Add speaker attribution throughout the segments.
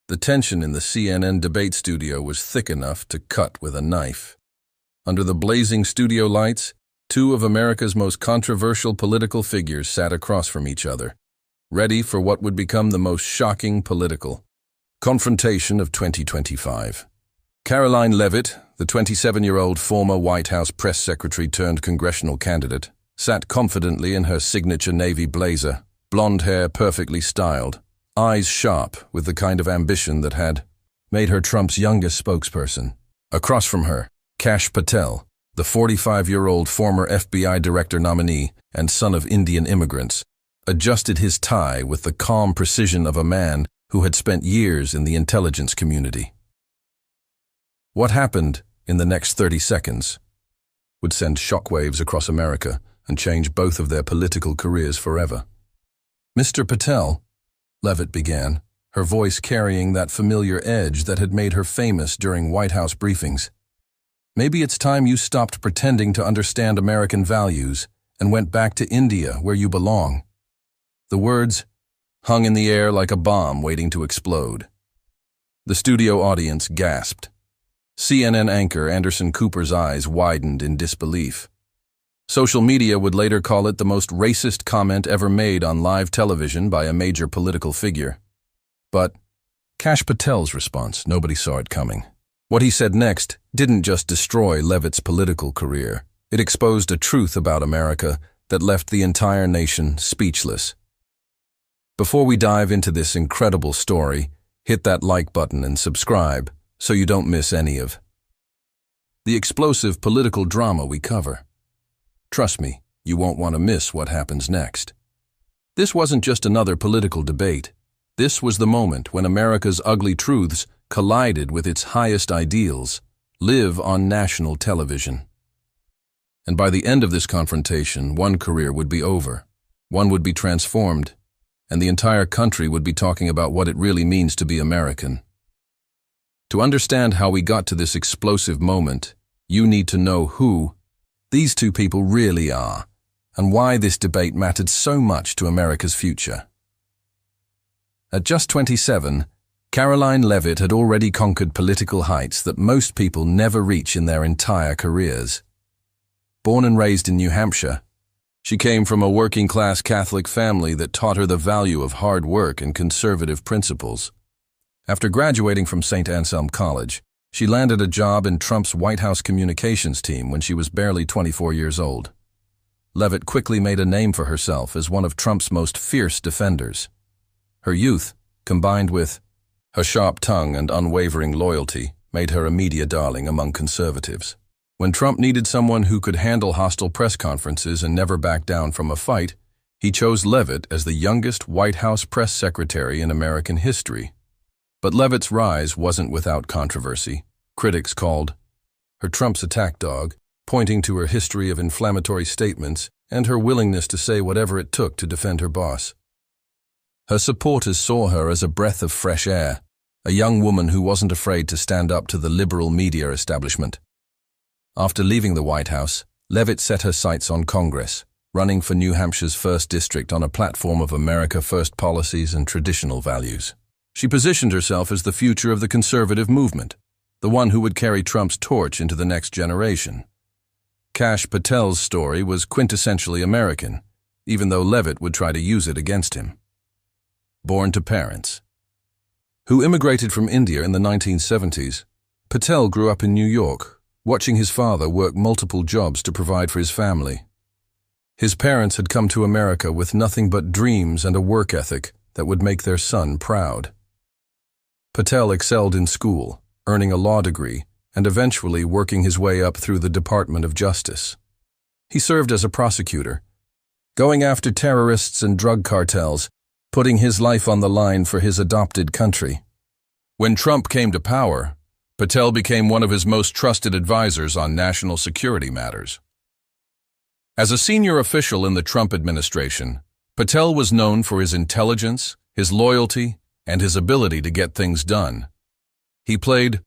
Speaker 1: The tension in the CNN debate studio was thick enough to cut with a knife. Under the blazing studio lights, two of America's most controversial political figures sat across from each other, ready for what would become the most shocking political confrontation of 2025. Karoline Leavitt, the 27-year-old former White House press secretary turned congressional candidate, sat confidently in her signature navy blazer, blonde hair perfectly styled, eyes sharp with the kind of ambition that had made her Trump's youngest spokesperson. Across from her, Kash Patel, the 45-year-old former FBI director nominee and son of Indian immigrants, adjusted his tie with the calm precision of a man who had spent years in the intelligence community. What happened in the next 30 seconds would send shockwaves across America and change both of their political careers forever. "Mr. Patel," Leavitt began, her voice carrying that familiar edge that had made her famous during White House briefings. "Maybe it's time you stopped pretending to understand American values and went back to India where you belong." The words hung in the air like a bomb waiting to explode. The studio audience gasped. CNN anchor Anderson Cooper's eyes widened in disbelief. Social media would later call it the most racist comment ever made on live television by a major political figure. But Kash Patel's response, nobody saw it coming. What he said next didn't just destroy Leavitt's political career. It exposed a truth about America that left the entire nation speechless. Before we dive into this incredible story, hit that like button and subscribe so you don't miss any of the explosive political drama we cover. Trust me, you won't want to miss what happens next. This wasn't just another political debate. This was the moment when America's ugly truths collided with its highest ideals, live on national television. And by the end of this confrontation, one career would be over, one would be transformed, and the entire country would be talking about what it really means to be American. To understand how we got to this explosive moment, you need to know who these two people really are, and why this debate mattered so much to America's future. At just 27, Karoline Leavitt had already conquered political heights that most people never reach in their entire careers. Born and raised in New Hampshire, she came from a working-class Catholic family that taught her the value of hard work and conservative principles. After graduating from St. Anselm College, she landed a job in Trump's White House communications team when she was barely 24 years old. Leavitt quickly made a name for herself as one of Trump's most fierce defenders. Her youth, combined with her sharp tongue and unwavering loyalty, made her a media darling among conservatives. When Trump needed someone who could handle hostile press conferences and never back down from a fight, he chose Leavitt as the youngest White House press secretary in American history. But Leavitt's rise wasn't without controversy. Critics called her Trump's attack dog, pointing to her history of inflammatory statements and her willingness to say whatever it took to defend her boss. Her supporters saw her as a breath of fresh air, a young woman who wasn't afraid to stand up to the liberal media establishment. After leaving the White House, Leavitt set her sights on Congress, running for New Hampshire's 1st District on a platform of America First policies and traditional values. She positioned herself as the future of the conservative movement, the one who would carry Trump's torch into the next generation. Kash Patel's story was quintessentially American, even though Leavitt would try to use it against him. Born to parents who immigrated from India in the 1970s, Patel grew up in New York, watching his father work multiple jobs to provide for his family. His parents had come to America with nothing but dreams and a work ethic that would make their son proud. Patel excelled in school, earning a law degree, and eventually working his way up through the Department of Justice. He served as a prosecutor, going after terrorists and drug cartels, putting his life on the line for his adopted country. When Trump came to power, Patel became one of his most trusted advisors on national security matters. As a senior official in the Trump administration, Patel was known for his intelligence, his loyalty, and his ability to get things done. He played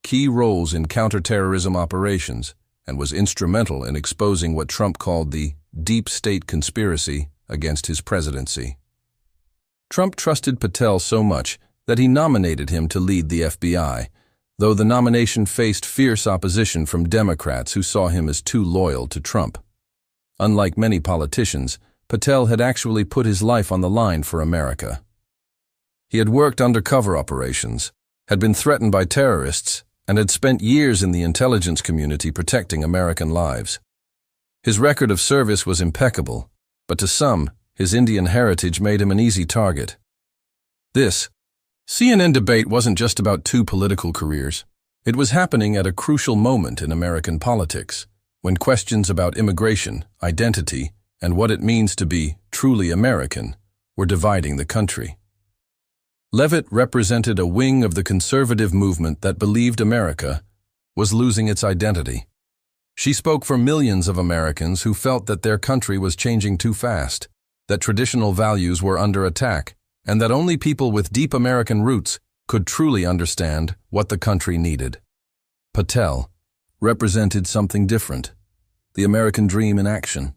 Speaker 1: key roles in counterterrorism operations and was instrumental in exposing what Trump called the deep state conspiracy against his presidency. Trump trusted Patel so much that he nominated him to lead the FBI, though the nomination faced fierce opposition from Democrats who saw him as too loyal to Trump. Unlike many politicians, Patel had actually put his life on the line for America. He had worked undercover operations, had been threatened by terrorists, and had spent years in the intelligence community protecting American lives. His record of service was impeccable, but to some, his Indian heritage made him an easy target. This CNN debate wasn't just about two political careers. It was happening at a crucial moment in American politics, when questions about immigration, identity, and what it means to be truly American were dividing the country. Leavitt represented a wing of the conservative movement that believed America was losing its identity. She spoke for millions of Americans who felt that their country was changing too fast, that traditional values were under attack, and that only people with deep American roots could truly understand what the country needed. Patel represented something different, the American dream in action.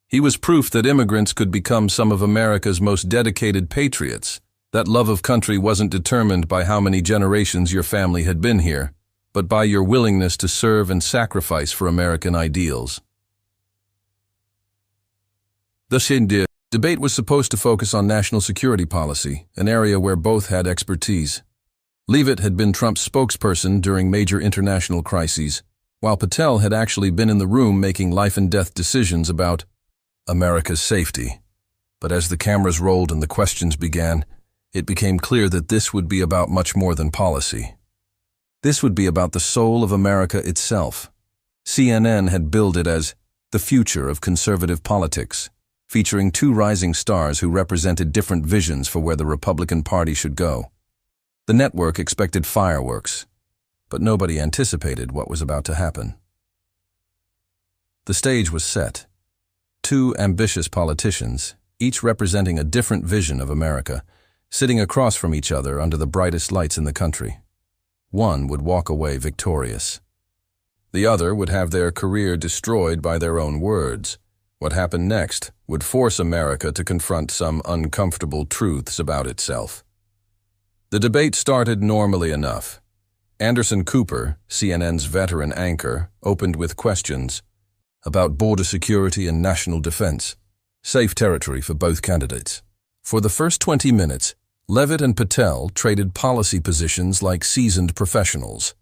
Speaker 1: He was proof that immigrants could become some of America's most dedicated patriots. That love of country wasn't determined by how many generations your family had been here, but by your willingness to serve and sacrifice for American ideals. The CNN debate was supposed to focus on national security policy, an area where both had expertise. Leavitt had been Trump's spokesperson during major international crises, while Patel had actually been in the room making life-and-death decisions about America's safety. But as the cameras rolled and the questions began, it became clear that this would be about much more than policy. This would be about the soul of America itself. CNN had billed it as the future of conservative politics, featuring two rising stars who represented different visions for where the Republican Party should go. The network expected fireworks, but nobody anticipated what was about to happen. The stage was set. Two ambitious politicians, each representing a different vision of America, sitting across from each other under the brightest lights in the country. One would walk away victorious. The other would have their career destroyed by their own words. What happened next would force America to confront some uncomfortable truths about itself. The debate started normally enough. Anderson Cooper, CNN's veteran anchor, opened with questions about border security and national defense, safe territory for both candidates. For the first 20 minutes, Leavitt and Patel traded policy positions like seasoned professionals.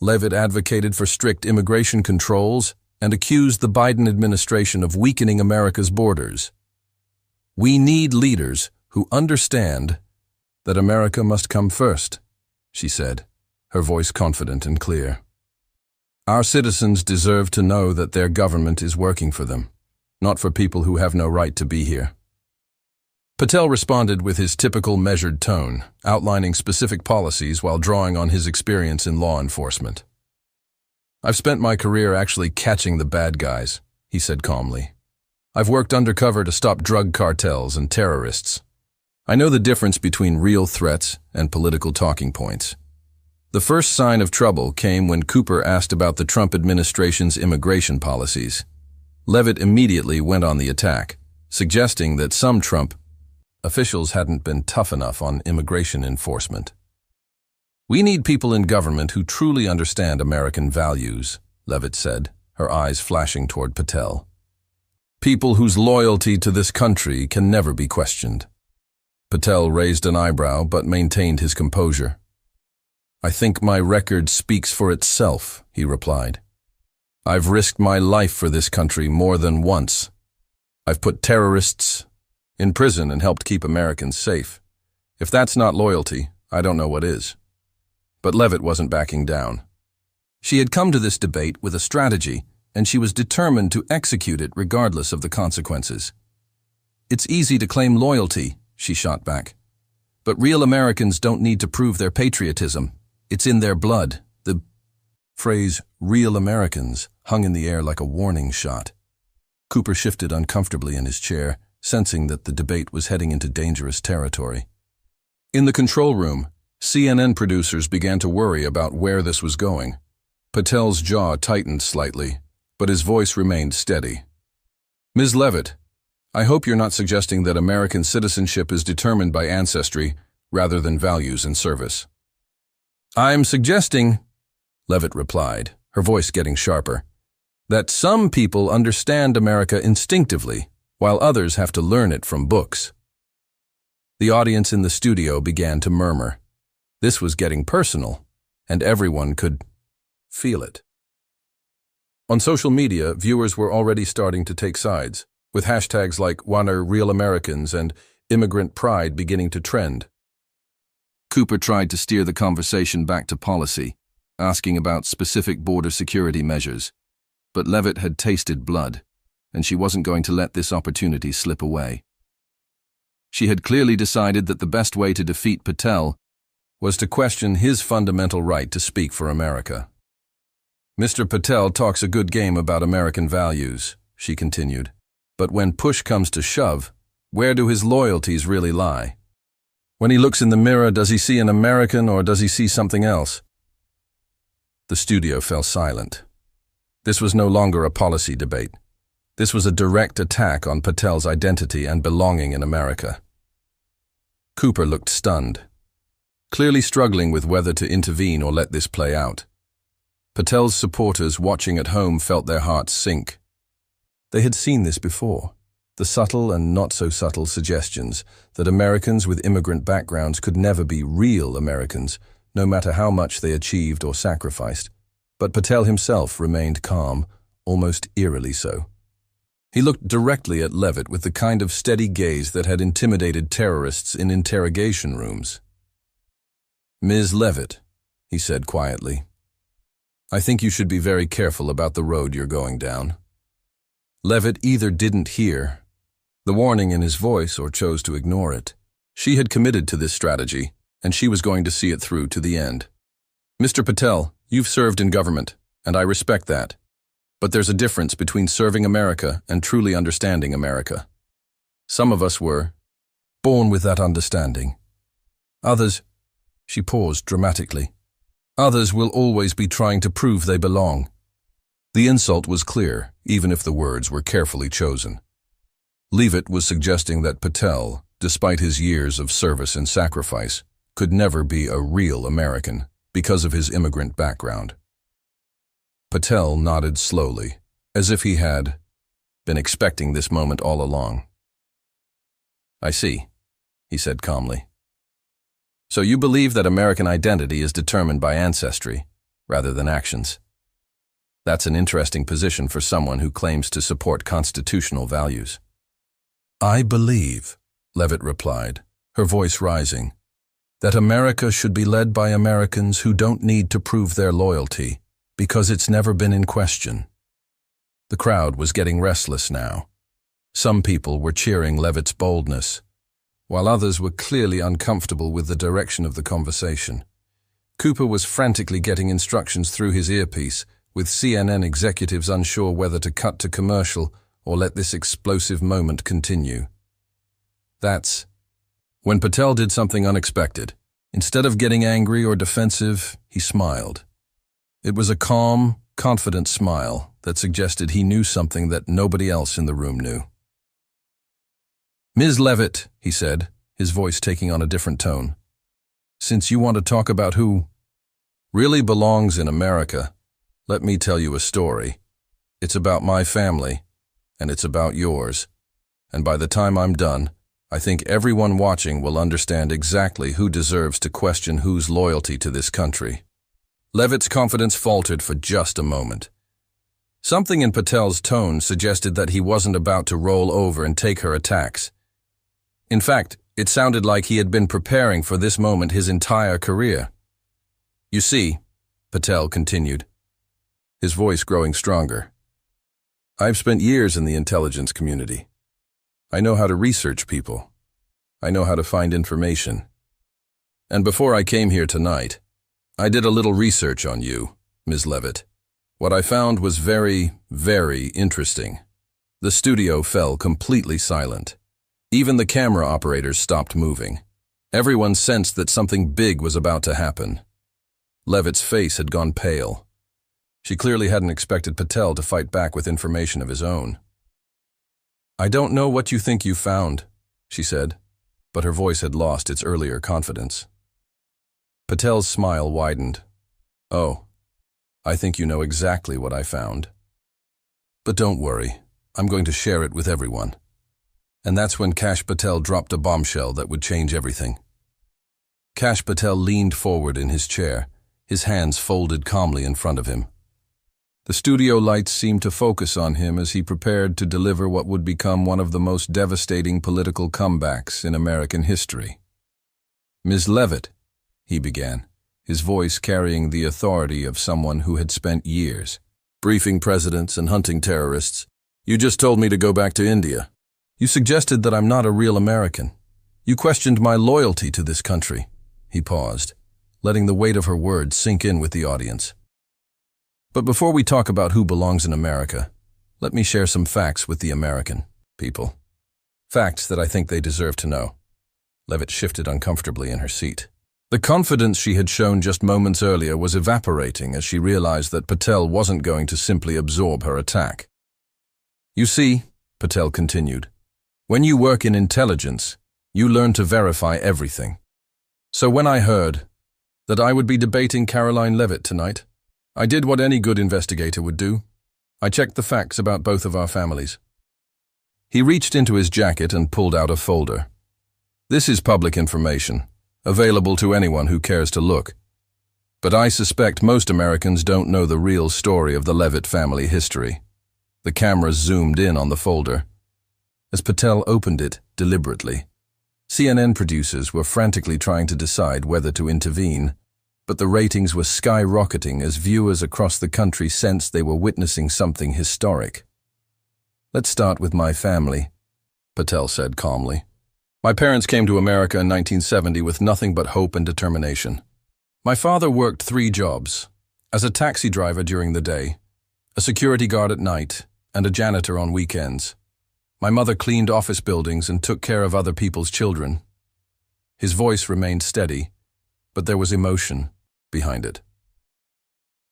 Speaker 1: Leavitt advocated for strict immigration controls and accused the Biden administration of weakening America's borders. "We need leaders who understand that America must come first," she said, her voice confident and clear. "Our citizens deserve to know that their government is working for them, not for people who have no right to be here." Patel responded with his typical measured tone, outlining specific policies while drawing on his experience in law enforcement. "I've spent my career actually catching the bad guys," he said calmly. "I've worked undercover to stop drug cartels and terrorists. I know the difference between real threats and political talking points." The first sign of trouble came when Cooper asked about the Trump administration's immigration policies. Leavitt immediately went on the attack, suggesting that some Trump officials hadn't been tough enough on immigration enforcement. "We need people in government who truly understand American values," Leavitt said, her eyes flashing toward Patel. "People whose loyalty to this country can never be questioned." Patel raised an eyebrow but maintained his composure. "I think my record speaks for itself," he replied. "I've risked my life for this country more than once. I've put terrorists in prison and helped keep Americans safe. If that's not loyalty, I don't know what is." But Leavitt wasn't backing down. She had come to this debate with a strategy, and she was determined to execute it regardless of the consequences. "It's easy to claim loyalty," she shot back. "But real Americans don't need to prove their patriotism. It's in their blood." The phrase, "real Americans," hung in the air like a warning shot. Cooper shifted uncomfortably in his chair, sensing that the debate was heading into dangerous territory. In the control room, CNN producers began to worry about where this was going. Patel's jaw tightened slightly, but his voice remained steady. "Ms. Leavitt, I hope you're not suggesting that American citizenship is determined by ancestry rather than values and service. "I'm suggesting," Leavitt replied, her voice getting sharper, "that some people understand America instinctively, while others have to learn it from books." The audience in the studio began to murmur. This was getting personal, and everyone could feel it. On social media, viewers were already starting to take sides, with hashtags like "Wanna Real Americans" and "Immigrant Pride" beginning to trend. Cooper tried to steer the conversation back to policy, asking about specific border security measures. But Leavitt had tasted blood, and she wasn't going to let this opportunity slip away. She had clearly decided that the best way to defeat Patel was to question his fundamental right to speak for America. "Mr. Patel talks a good game about American values," she continued, "but when push comes to shove, where do his loyalties really lie? When he looks in the mirror, does he see an American or does he see something else?" The studio fell silent. This was no longer a policy debate. This was a direct attack on Patel's identity and belonging in America. Cooper looked stunned, clearly struggling with whether to intervene or let this play out. Patel's supporters watching at home felt their hearts sink. They had seen this before, the subtle and not-so-subtle suggestions that Americans with immigrant backgrounds could never be real Americans, no matter how much they achieved or sacrificed. But Patel himself remained calm, almost eerily so. He looked directly at Leavitt with the kind of steady gaze that had intimidated terrorists in interrogation rooms. "Ms. Leavitt," he said quietly, "I think you should be very careful about the road you're going down." Leavitt either didn't hear the warning in his voice or chose to ignore it. She had committed to this strategy, and she was going to see it through to the end. "Mr. Patel, you've served in government, and I respect that. But there's a difference between serving America and truly understanding America. Some of us were born with that understanding. Others," she paused dramatically, "others will always be trying to prove they belong." The insult was clear, even if the words were carefully chosen. Leavitt was suggesting that Patel, despite his years of service and sacrifice, could never be a real American because of his immigrant background. Patel nodded slowly, as if he had been expecting this moment all along. "I see," he said calmly. "So you believe that American identity is determined by ancestry, rather than actions. That's an interesting position for someone who claims to support constitutional values." "I believe," Leavitt replied, her voice rising, "that America should be led by Americans who don't need to prove their loyalty, because it's never been in question." The crowd was getting restless now. Some people were cheering Leavitt's boldness, while others were clearly uncomfortable with the direction of the conversation. Cooper was frantically getting instructions through his earpiece, with CNN executives unsure whether to cut to commercial or let this explosive moment continue. That's when Patel did something unexpected. Instead of getting angry or defensive, he smiled. It was a calm, confident smile that suggested he knew something that nobody else in the room knew. "Ms. Leavitt," he said, his voice taking on a different tone, "since you want to talk about who really belongs in America, let me tell you a story. It's about my family, and it's about yours. And by the time I'm done, I think everyone watching will understand exactly who deserves to question whose loyalty to this country." Leavitt's confidence faltered for just a moment. Something in Patel's tone suggested that he wasn't about to roll over and take her attacks. In fact, it sounded like he had been preparing for this moment his entire career. "You see," Patel continued, his voice growing stronger, "I've spent years in the intelligence community. I know how to research people. I know how to find information. And before I came here tonight, I did a little research on you, Ms. Leavitt. What I found was very, very interesting." The studio fell completely silent. Even the camera operators stopped moving. Everyone sensed that something big was about to happen. Leavitt's face had gone pale. She clearly hadn't expected Patel to fight back with information of his own. "I don't know what you think you found," she said, but her voice had lost its earlier confidence. Patel's smile widened. "Oh, I think you know exactly what I found. But don't worry, I'm going to share it with everyone." And that's when Kash Patel dropped a bombshell that would change everything. Kash Patel leaned forward in his chair, his hands folded calmly in front of him. The studio lights seemed to focus on him as he prepared to deliver what would become one of the most devastating political comebacks in American history. "Ms. Leavitt," he began, his voice carrying the authority of someone who had spent years briefing presidents and hunting terrorists. "You just told me to go back to India. You suggested that I'm not a real American. You questioned my loyalty to this country." He paused, letting the weight of her words sink in with the audience. "But before we talk about who belongs in America, let me share some facts with the American people. Facts that I think they deserve to know." Leavitt shifted uncomfortably in her seat. The confidence she had shown just moments earlier was evaporating as she realized that Patel wasn't going to simply absorb her attack. "You see," Patel continued, "when you work in intelligence, you learn to verify everything. So when I heard that I would be debating Karoline Leavitt tonight, I did what any good investigator would do. I checked the facts about both of our families." He reached into his jacket and pulled out a folder. "This is public information, available to anyone who cares to look. But I suspect most Americans don't know the real story of the Leavitt family history." The cameras zoomed in on the folder. As Patel opened it deliberately, CNN producers were frantically trying to decide whether to intervene, but the ratings were skyrocketing as viewers across the country sensed they were witnessing something historic. "Let's start with my family," Patel said calmly. "My parents came to America in 1970 with nothing but hope and determination. My father worked 3 jobs: as a taxi driver during the day, a security guard at night, and a janitor on weekends. My mother cleaned office buildings and took care of other people's children." His voice remained steady, but there was emotion behind it.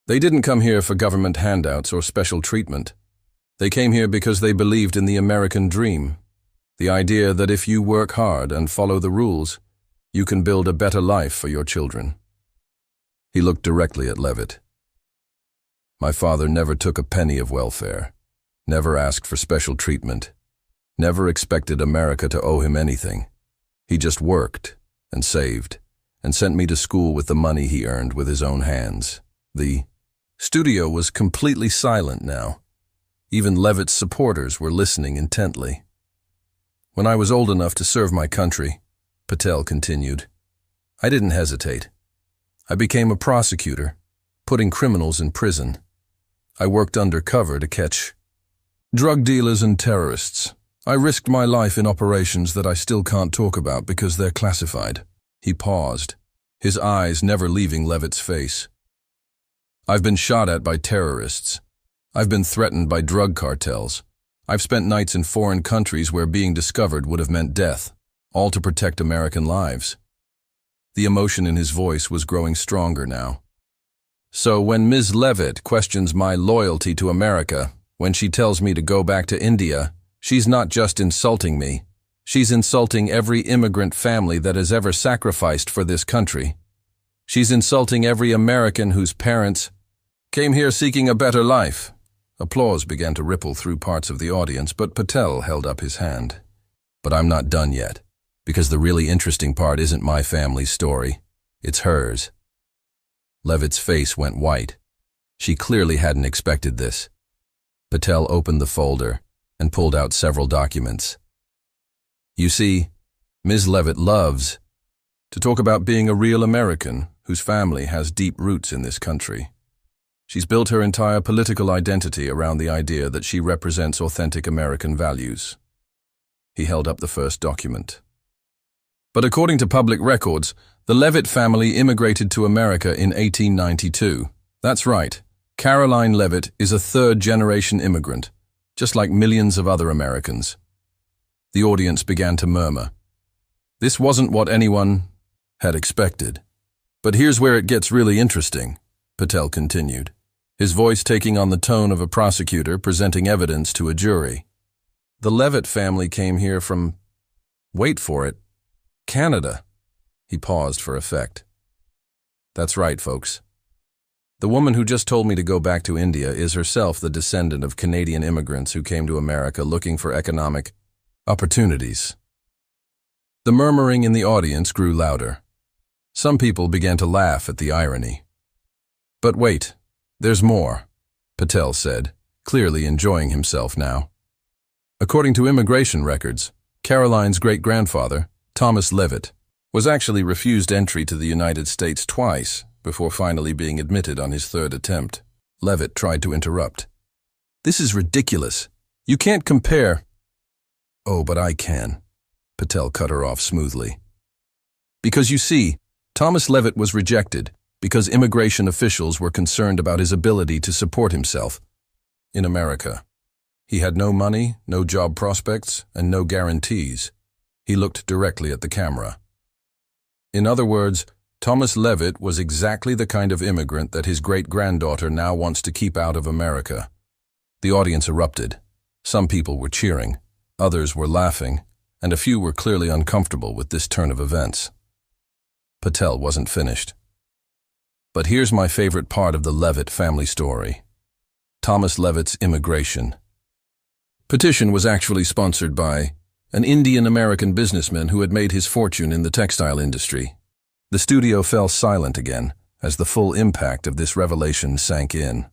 Speaker 1: "They didn't come here for government handouts or special treatment. They came here because they believed in the American dream. The idea that if you work hard and follow the rules, you can build a better life for your children." He looked directly at Leavitt. "My father never took a penny of welfare, never asked for special treatment, never expected America to owe him anything. He just worked and saved and sent me to school with the money he earned with his own hands." The studio was completely silent now. Even Leavitt's supporters were listening intently. "When I was old enough to serve my country," Patel continued, "I didn't hesitate. I became a prosecutor, putting criminals in prison. I worked undercover to catch drug dealers and terrorists. I risked my life in operations that I still can't talk about because they're classified." He paused, his eyes never leaving Leavitt's face. "I've been shot at by terrorists. I've been threatened by drug cartels. I've spent nights in foreign countries where being discovered would have meant death, all to protect American lives." The emotion in his voice was growing stronger now. "So when Ms. Leavitt questions my loyalty to America, when she tells me to go back to India, she's not just insulting me. She's insulting every immigrant family that has ever sacrificed for this country. She's insulting every American whose parents came here seeking a better life." Applause began to ripple through parts of the audience, but Patel held up his hand. "But I'm not done yet, because the really interesting part isn't my family's story. It's hers." Leavitt's face went white. She clearly hadn't expected this. Patel opened the folder and pulled out several documents. "You see, Ms. Leavitt loves to talk about being a real American whose family has deep roots in this country. She's built her entire political identity around the idea that she represents authentic American values." He held up the first document. "But according to public records, the Leavitt family immigrated to America in 1892. That's right, Karoline Leavitt is a 3rd-generation immigrant, just like millions of other Americans." The audience began to murmur. This wasn't what anyone had expected. "But here's where it gets really interesting," Patel continued, his voice taking on the tone of a prosecutor presenting evidence to a jury. "The Leavitt family came here from, wait for it, Canada. He paused for effect. That's right, folks. The woman who just told me to go back to India is herself the descendant of Canadian immigrants who came to America looking for economic opportunities. The murmuring in the audience grew louder. Some people began to laugh at the irony. But wait, there's more, Patel said, clearly enjoying himself now. According to immigration records, Karoline's great-grandfather, Thomas Leavitt, was actually refused entry to the United States twice before finally being admitted on his third attempt. Leavitt tried to interrupt. This is ridiculous. You can't compare. Oh, but I can, Patel cut her off smoothly. Because you see, Thomas Leavitt was rejected because immigration officials were concerned about his ability to support himself in America. He had no money, no job prospects, and no guarantees. He looked directly at the camera. In other words, Thomas Leavitt was exactly the kind of immigrant that his great-granddaughter now wants to keep out of America. The audience erupted. Some people were cheering, others were laughing, and a few were clearly uncomfortable with this turn of events. Patel wasn't finished. But here's my favorite part of the Leavitt family story. Thomas Leavitt's immigration. Petition was actually sponsored by an Indian-American businessman who had made his fortune in the textile industry. The studio fell silent again as the full impact of this revelation sank in.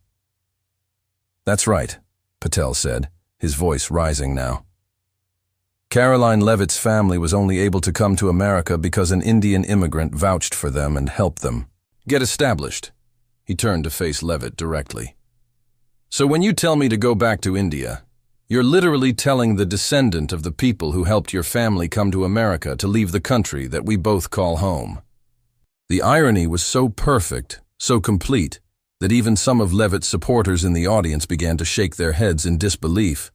Speaker 1: That's right, Patel said, his voice rising now. Karoline Leavitt's family was only able to come to America because an Indian immigrant vouched for them and helped them get established. He turned to face Leavitt directly. So when you tell me to go back to India, you're literally telling the descendant of the people who helped your family come to America to leave the country that we both call home. The irony was so perfect, so complete, that even some of Leavitt's supporters in the audience began to shake their heads in disbelief.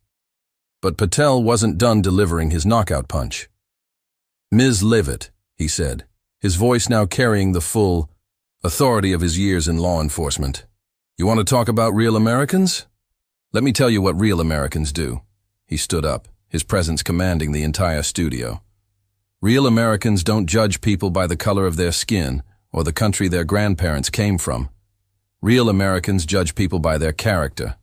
Speaker 1: But Patel wasn't done delivering his knockout punch. Ms. Leavitt, he said, his voice now carrying the full authority of his years in law enforcement. You want to talk about real Americans? Let me tell you what real Americans do. He stood up, his presence commanding the entire studio. Real Americans don't judge people by the color of their skin or the country their grandparents came from. Real Americans judge people by their character,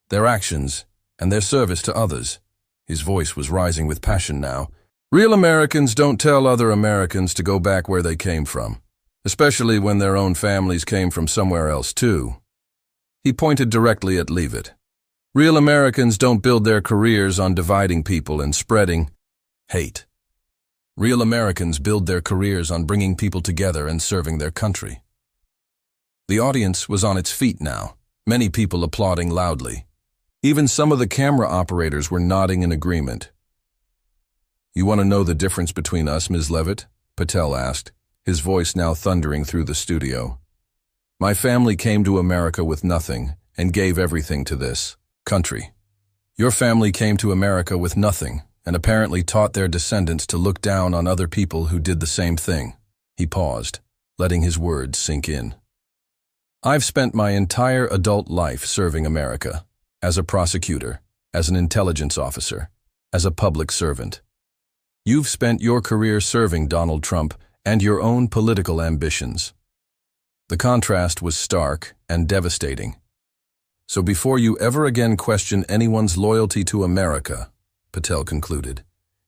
Speaker 1: their actions, and their service to others. His voice was rising with passion now. Real Americans don't tell other Americans to go back where they came from, especially when their own families came from somewhere else too. He pointed directly at Leavitt. Real Americans don't build their careers on dividing people and spreading hate. Real Americans build their careers on bringing people together and serving their country. The audience was on its feet now, many people applauding loudly. Even some of the camera operators were nodding in agreement. You want to know the difference between us, Ms. Leavitt? Patel asked, his voice now thundering through the studio. My family came to America with nothing and gave everything to this country. Your family came to America with nothing and apparently taught their descendants to look down on other people who did the same thing. He paused, letting his words sink in. I've spent my entire adult life serving America, as a prosecutor, as an intelligence officer, as a public servant. You've spent your career serving Donald Trump and your own political ambitions. The contrast was stark and devastating. So before you ever again question anyone's loyalty to America, Patel concluded,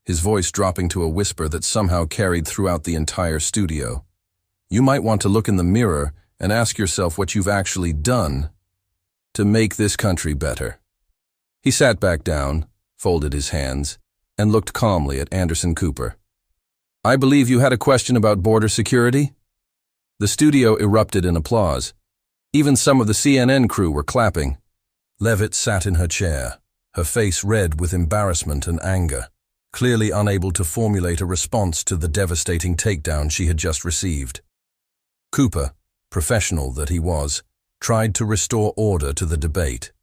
Speaker 1: his voice dropping to a whisper that somehow carried throughout the entire studio, you might want to look in the mirror and ask yourself what you've actually done to make this country better. He sat back down, folded his hands, and looked calmly at Anderson Cooper. I believe you had a question about border security? The studio erupted in applause. Even some of the CNN crew were clapping. Leavitt sat in her chair, her face red with embarrassment and anger, clearly unable to formulate a response to the devastating takedown she had just received. Cooper, professional that he was, tried to restore order to the debate.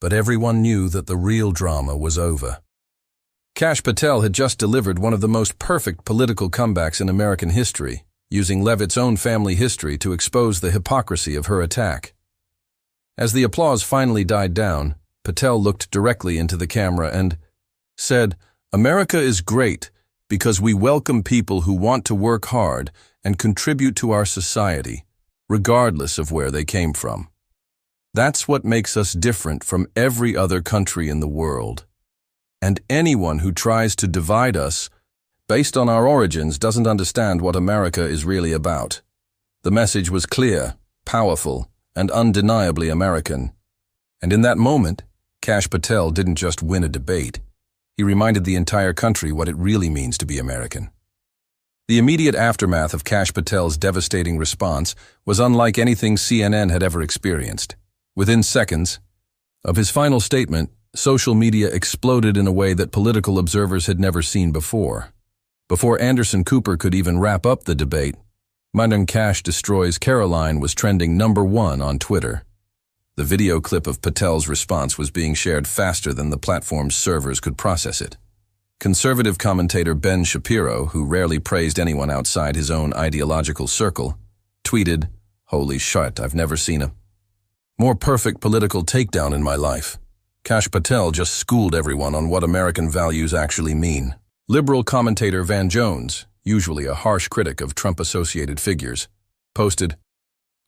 Speaker 1: But everyone knew that the real drama was over. Kash Patel had just delivered one of the most perfect political comebacks in American history, using Leavitt's own family history to expose the hypocrisy of her attack. As the applause finally died down, Patel looked directly into the camera and said, America is great, because we welcome people who want to work hard and contribute to our society, regardless of where they came from. That's what makes us different from every other country in the world. And anyone who tries to divide us based on our origins doesn't understand what America is really about. The message was clear, powerful, and undeniably American. And in that moment, Kash Patel didn't just win a debate. He reminded the entire country what it really means to be American. The immediate aftermath of Kash Patel's devastating response was unlike anything CNN had ever experienced. Within seconds of his final statement, social media exploded in a way that political observers had never seen before. Before Anderson Cooper could even wrap up the debate, "Myndung Kash Destroys Karoline" was trending #1 on Twitter. The video clip of Patel's response was being shared faster than the platform's servers could process it. Conservative commentator Ben Shapiro, who rarely praised anyone outside his own ideological circle, tweeted, "Holy shit, I've never seen a more perfect political takedown in my life. Kash Patel just schooled everyone on what American values actually mean." Liberal commentator Van Jones, usually a harsh critic of Trump-associated figures, posted,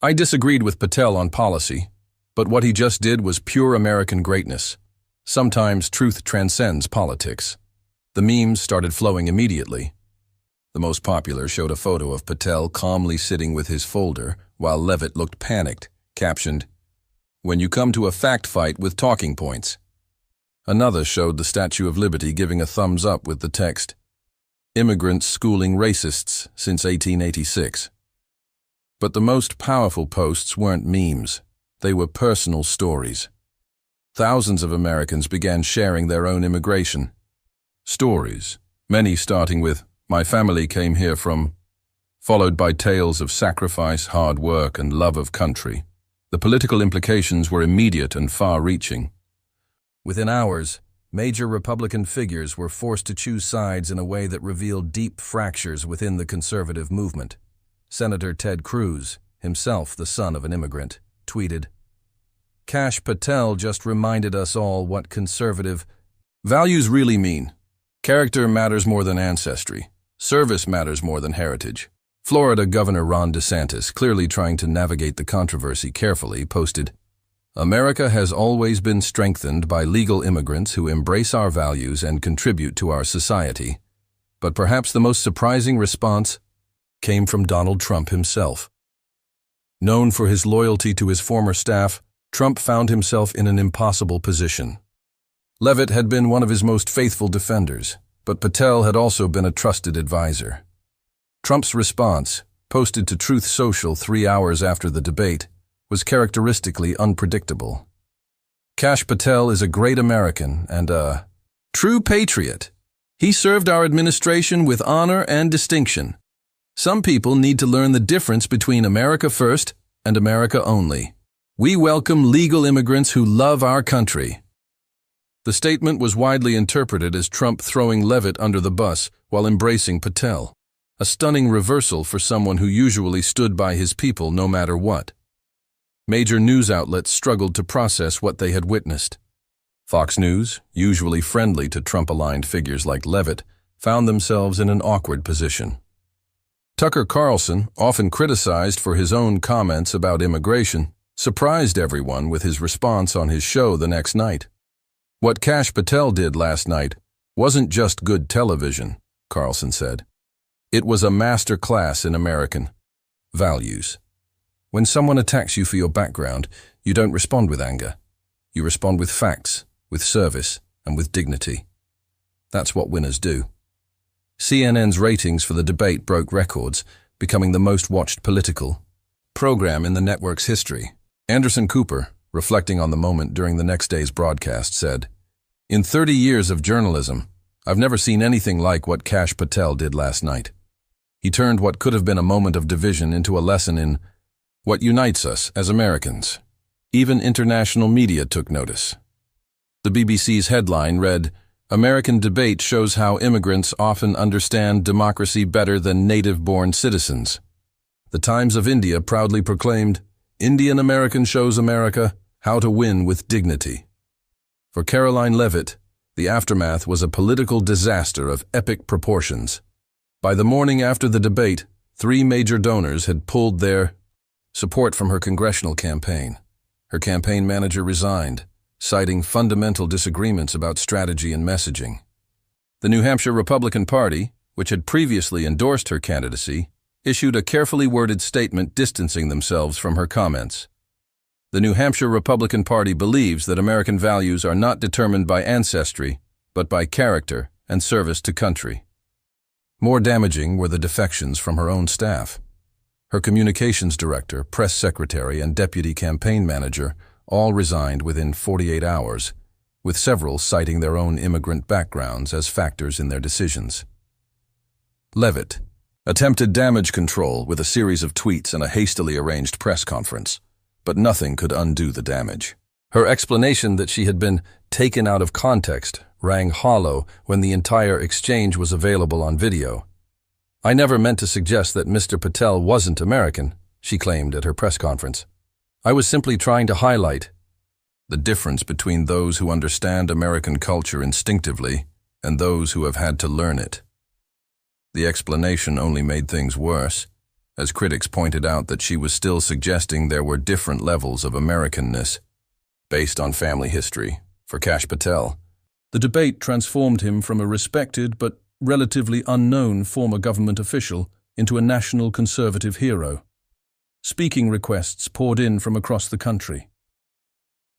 Speaker 1: "I disagreed with Patel on policy, but what he just did was pure American greatness. Sometimes truth transcends politics." The memes started flowing immediately. The most popular showed a photo of Patel calmly sitting with his folder while Leavitt looked panicked, captioned, "When you come to a fact fight with talking points." Another showed the Statue of Liberty giving a thumbs up with the text, "Immigrants schooling racists since 1886. But the most powerful posts weren't memes. They were personal stories. Thousands of Americans began sharing their own immigration stories, many starting with, "My family came here from," followed by tales of sacrifice, hard work, and love of country. The political implications were immediate and far-reaching. Within hours, major Republican figures were forced to choose sides in a way that revealed deep fractures within the conservative movement. Senator Ted Cruz, himself the son of an immigrant, tweeted, "Kash Patel just reminded us all what conservative values really mean. Character matters more than ancestry. Service matters more than heritage." Florida Governor Ron DeSantis, clearly trying to navigate the controversy carefully, posted, "America has always been strengthened by legal immigrants who embrace our values and contribute to our society. But perhaps the most surprising response came from Donald Trump himself. Known for his loyalty to his former staff, Trump found himself in an impossible position. Leavitt had been one of his most faithful defenders, but Patel had also been a trusted advisor. Trump's response, posted to Truth Social 3 hours after the debate, was characteristically unpredictable. "Kash Patel is a great American and a true patriot. He served our administration with honor and distinction. Some people need to learn the difference between America first and America only. We welcome legal immigrants who love our country." The statement was widely interpreted as Trump throwing Leavitt under the bus while embracing Patel, a stunning reversal for someone who usually stood by his people no matter what. Major news outlets struggled to process what they had witnessed. Fox News, usually friendly to Trump-aligned figures like Leavitt, found themselves in an awkward position. Tucker Carlson, often criticized for his own comments about immigration, surprised everyone with his response on his show the next night. "What Kash Patel did last night wasn't just good television," Carlson said. "It was a master class in American values. When someone attacks you for your background, you don't respond with anger. You respond with facts, with service, and with dignity. That's what winners do." CNN's ratings for the debate broke records, becoming the most watched political program in the network's history. Anderson Cooper, reflecting on the moment during the next day's broadcast, said, "In 30 years of journalism, I've never seen anything like what Kash Patel did last night. He turned what could have been a moment of division into a lesson in what unites us as Americans." Even international media took notice. The BBC's headline read, "American debate shows how immigrants often understand democracy better than native-born citizens." The Times of India proudly proclaimed, "Indian American shows America how to win with dignity." For Karoline Leavitt, The aftermath was a political disaster of epic proportions. By the morning after the debate, 3 major donors had pulled their support from her congressional campaign. Her campaign manager resigned, citing fundamental disagreements about strategy and messaging. The New Hampshire Republican Party, which had previously endorsed her candidacy, issued a carefully worded statement distancing themselves from her comments. The New Hampshire Republican Party believes that American values are not determined by ancestry, but by character and service to country. More damaging were the defections from her own staff. Her communications director, press secretary, and deputy campaign manager all resigned within 48 hours, with several citing their own immigrant backgrounds as factors in their decisions. Leavitt attempted damage control with a series of tweets and a hastily arranged press conference, but nothing could undo the damage. Her explanation that she had been taken out of context rang hollow when the entire exchange was available on video. "I never meant to suggest that Mr. Patel wasn't American," she claimed at her press conference. "I was simply trying to highlight the difference between those who understand American culture instinctively and those who have had to learn it." The explanation only made things worse, as critics pointed out that she was still suggesting there were different levels of Americanness based on family history. For Kash Patel, the debate transformed him from a respected but relatively unknown former government official into a national conservative hero. Speaking requests poured in from across the country.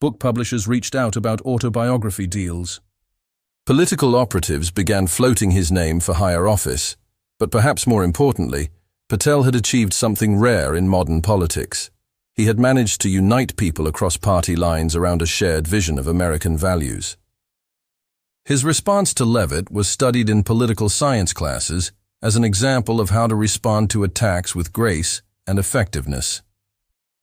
Speaker 1: Book publishers reached out about autobiography deals. Political operatives began floating his name for higher office, but perhaps more importantly, Patel had achieved something rare in modern politics. He had managed to unite people across party lines around a shared vision of American values. His response to Leavitt was studied in political science classes as an example of how to respond to attacks with grace and effectiveness.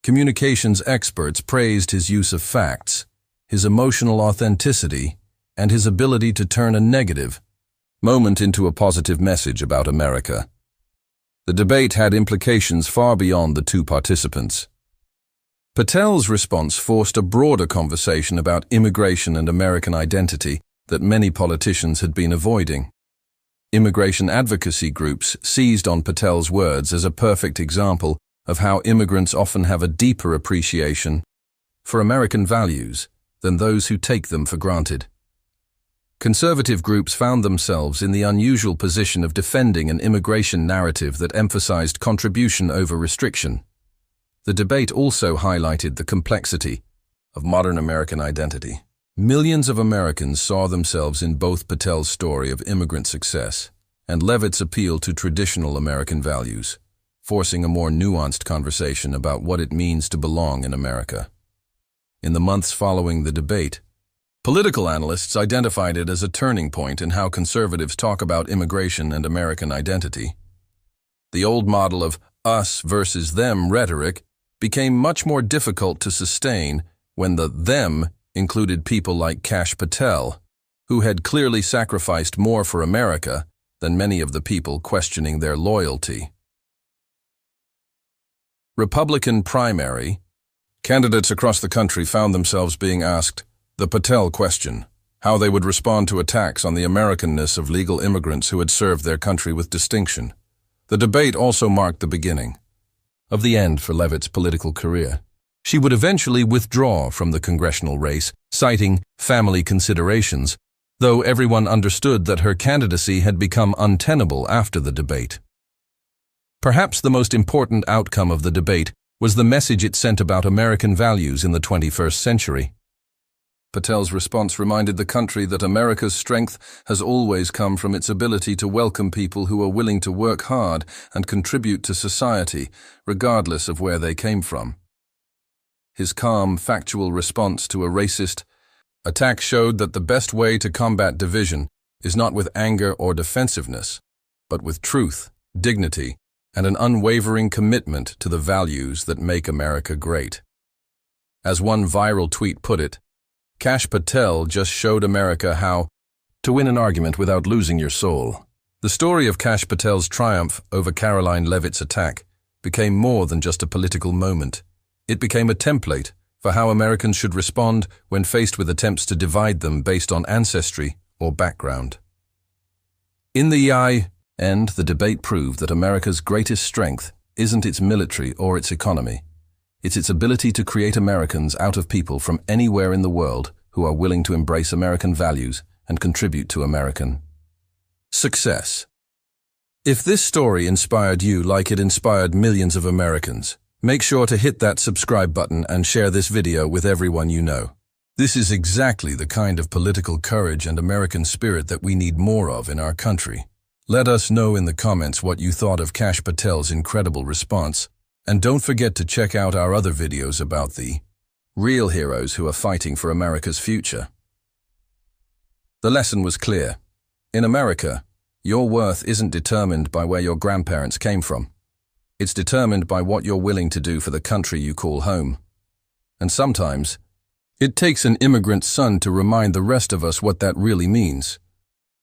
Speaker 1: Communications experts praised his use of facts, his emotional authenticity, and his ability to turn a negative moment into a positive message about America. The debate had implications far beyond the 2 participants. Patel's response forced a broader conversation about immigration and American identity that many politicians had been avoiding. Immigration advocacy groups seized on Patel's words as a perfect example of how immigrants often have a deeper appreciation for American values than those who take them for granted. Conservative groups found themselves in the unusual position of defending an immigration narrative that emphasized contribution over restriction. The debate also highlighted the complexity of modern American identity. Millions of Americans saw themselves in both Patel's story of immigrant success and Leavitt's appeal to traditional American values, forcing a more nuanced conversation about what it means to belong in America. In the months following the debate, political analysts identified it as a turning point in how conservatives talk about immigration and American identity. The old model of us versus them rhetoric became much more difficult to sustain when the them included people like Kash Patel, who had clearly sacrificed more for America than many of the people questioning their loyalty. Republican primary. Candidates across the country found themselves being asked the Patel question, how they would respond to attacks on the Americanness of legal immigrants who had served their country with distinction. The debate also marked the beginning of the end for Leavitt's political career. She would eventually withdraw from the congressional race, citing family considerations, though everyone understood that her candidacy had become untenable after the debate. Perhaps the most important outcome of the debate was the message it sent about American values in the 21st century. Patel's response reminded the country that America's strength has always come from its ability to welcome people who are willing to work hard and contribute to society, regardless of where they came from. His calm, factual response to a racist attack showed that the best way to combat division is not with anger or defensiveness, but with truth, dignity, and an unwavering commitment to the values that make America great. As one viral tweet put it, Kash Patel just showed America how to win an argument without losing your soul. The story of Kash Patel's triumph over Karoline Leavitt's attack became more than just a political moment. It became a template for how Americans should respond when faced with attempts to divide them based on ancestry or background. In the end, the debate proved that America's greatest strength isn't its military or its economy. It's its ability to create Americans out of people from anywhere in the world who are willing to embrace American values and contribute to American success. If this story inspired you like it inspired millions of Americans, make sure to hit that subscribe button and share this video with everyone you know. This is exactly the kind of political courage and American spirit that we need more of in our country. Let us know in the comments what you thought of Kash Patel's incredible response, and don't forget to check out our other videos about the real heroes who are fighting for America's future. The lesson was clear. In America, your worth isn't determined by where your grandparents came from. It's determined by what you're willing to do for the country you call home. And sometimes, it takes an immigrant son to remind the rest of us what that really means.